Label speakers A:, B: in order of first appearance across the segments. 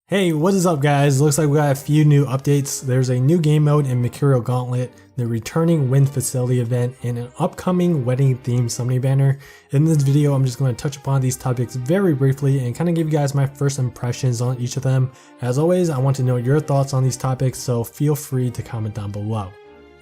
A: Hey, what is up guys? Looks like we got a few new updates. There's a new game mode in Mercurial Gauntlet, the returning Wind Facility event, and an upcoming wedding themed summoning banner. In this video, I'm just going to touch upon these topics very briefly and kind of give you guys my first impressions on each of them. As always, I want to know your thoughts on these topics, so feel free to comment down below.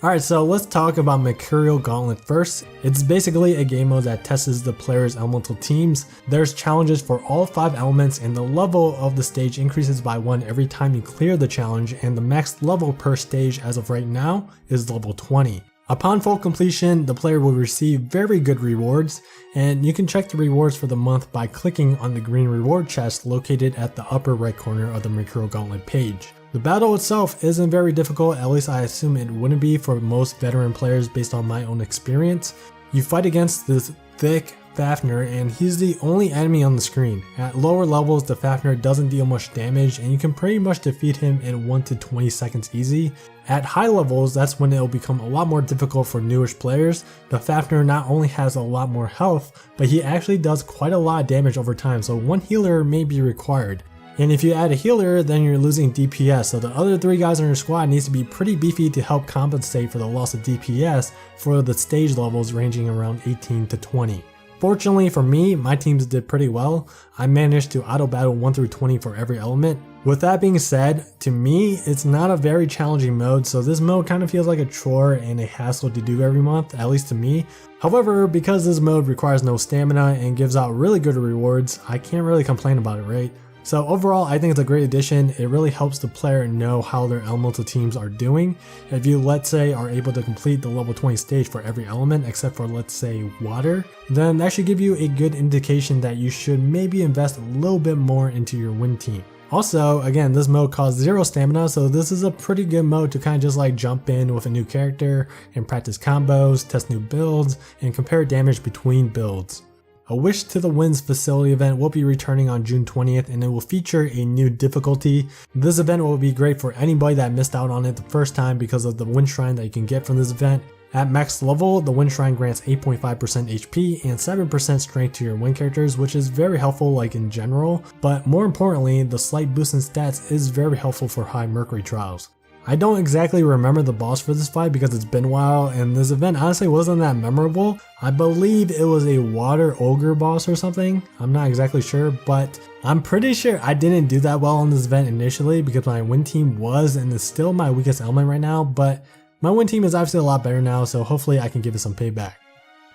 A: Alright, so let's talk about Mercurial Gauntlet first. It's basically a game mode that tests the player's elemental teams. There's challenges for all 5 elements, and the level of the stage increases by 1 every time you clear the challenge, and the max level per stage as of right now is level 20. Upon full completion, the player will receive very good rewards, and you can check the rewards for the month by clicking on the green reward chest located at the upper right corner of the Mercurial Gauntlet page. The battle itself isn't very difficult, at least I assume it wouldn't be for most veteran players based on my own experience. You fight against this thick Fafnir, and he's the only enemy on the screen. At lower levels, the Fafnir doesn't deal much damage, and you can pretty much defeat him in 1 to 20 seconds easy. At high levels, that's when it'll become a lot more difficult for newish players. The Fafnir not only has a lot more health, but he actually does quite a lot of damage over time, so one healer may be required. And if you add a healer, then you're losing DPS, so the other 3 guys on your squad needs to be pretty beefy to help compensate for the loss of DPS for the stage levels ranging around 18 to 20. Fortunately for me, my teams did pretty well. I managed to auto battle 1 through 20 for every element. With that being said, to me, it's not a very challenging mode, so this mode kind of feels like a chore and a hassle to do every month, at least to me. However, because this mode requires no stamina and gives out really good rewards, I can't really complain about it, right? So overall, I think it's a great addition. It really helps the player know how their elemental teams are doing. If you, let's say, are able to complete the level 20 stage for every element except for, let's say, water, then that should give you a good indication that you should maybe invest a little bit more into your wind team. Also, again, this mode costs 0 stamina, so this is a pretty good mode to kind of just like jump in with a new character and practice combos, test new builds, and compare damage between builds. A Wish to the Winds Facility event will be returning on June 20th, and it will feature a new difficulty. This event will be great for anybody that missed out on it the first time because of the Wind Shrine that you can get from this event. At max level, the Wind Shrine grants 8.5% HP and 7% strength to your wind characters, which is very helpful like in general, but more importantly, the slight boost in stats is very helpful for high Mercury trials. I don't exactly remember the boss for this fight because it's been a while, and this event honestly wasn't that memorable. I believe it was a water ogre boss or something. I'm not exactly sure, but I'm pretty sure I didn't do that well on this event initially because my wind team was and is still my weakest element right now, but my wind team is obviously a lot better now, so hopefully I can give it some payback.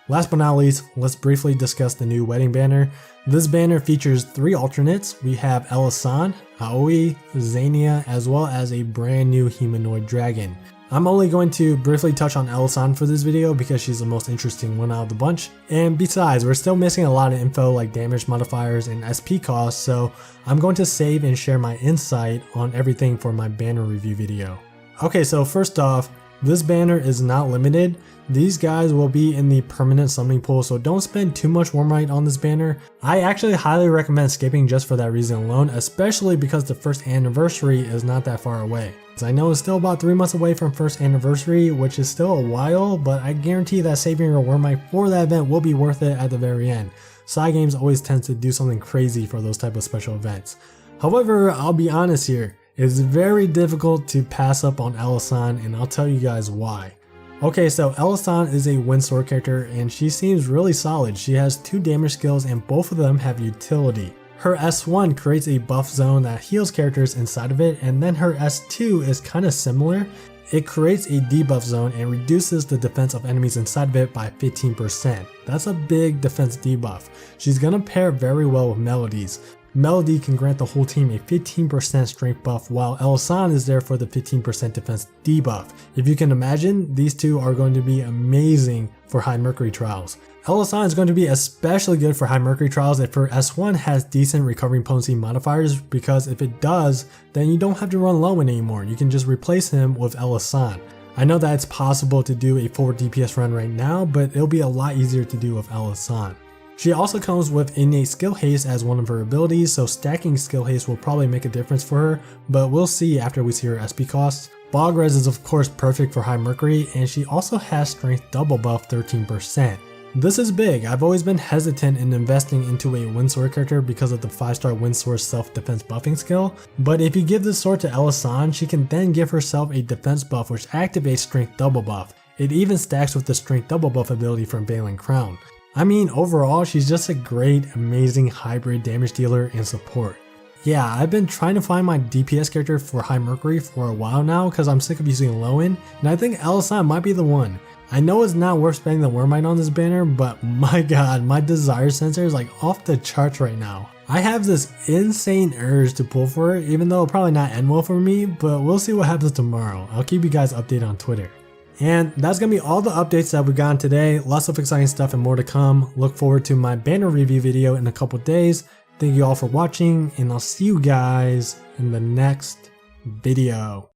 A: Last but not least, let's briefly discuss the new wedding banner. This banner features 3 alternates. We have Elisan, Aoi, Xania, as well as a brand new humanoid dragon. I'm only going to briefly touch on Elisan for this video because she's the most interesting one out of the bunch. And besides, we're still missing a lot of info like damage modifiers and SP costs, so I'm going to save and share my insight on everything for my banner review video. Okay, so first off, this banner is not limited. These guys will be in the permanent summoning pool, so don't spend too much Wyrmite on this banner. I actually highly recommend skipping just for that reason alone, especially because the first anniversary is not that far away. I know it's still about 3 months away from first anniversary, which is still a while, but I guarantee that saving your Wyrmite for that event will be worth it at the very end. Side games always tend to do something crazy for those type of special events. However, I'll be honest here. It's very difficult to pass up on Elisan, and I'll tell you guys why. Okay, so Elisan is a wind sword character and she seems really solid. She has 2 damage skills and both of them have utility. Her S1 creates a buff zone that heals characters inside of it, and then her S2 is kind of similar. It creates a debuff zone and reduces the defense of enemies inside of it by 15%. That's a big defense debuff. She's gonna pair very well with Melodies. Melody can grant the whole team a 15% strength buff, while Elisan is there for the 15% defense debuff. If you can imagine, these 2 are going to be amazing for high Mercury trials. Elisan is going to be especially good for high Mercury trials if her S1 has decent recovering potency modifiers, because if it does, then you don't have to run low anymore. You can just replace him with Elisan. I know that it's possible to do a 4 DPS run right now, but it'll be a lot easier to do with Elisan. She also comes with innate skill haste as one of her abilities, so stacking skill haste will probably make a difference for her, but we'll see after we see her SP costs. Bog Res is of course perfect for high Mercury, and she also has strength double buff 13%. This is big. I've always been hesitant in investing into a wind sword character because of the 5-star wind sword self-defense buffing skill, but if you give this sword to Ella-san, she can then give herself a defense buff which activates strength double buff. It even stacks with the strength double buff ability from Valen Crown. I mean, overall, she's just a great, amazing hybrid damage dealer and support. Yeah, I've been trying to find my DPS character for High Mercury for a while now because I'm sick of using low-end, and I think Ella-san might be the one. I know it's not worth spending the Wormite on this banner, but my god, my desire sensor is like off the charts right now. I have this insane urge to pull for it, even though it'll probably not end well for me, but we'll see what happens tomorrow. I'll keep you guys updated on Twitter. And that's going to be all the updates that we've gotten today. Lots of exciting stuff and more to come. Look forward to my banner review video in a couple days. Thank you all for watching, and I'll see you guys in the next video.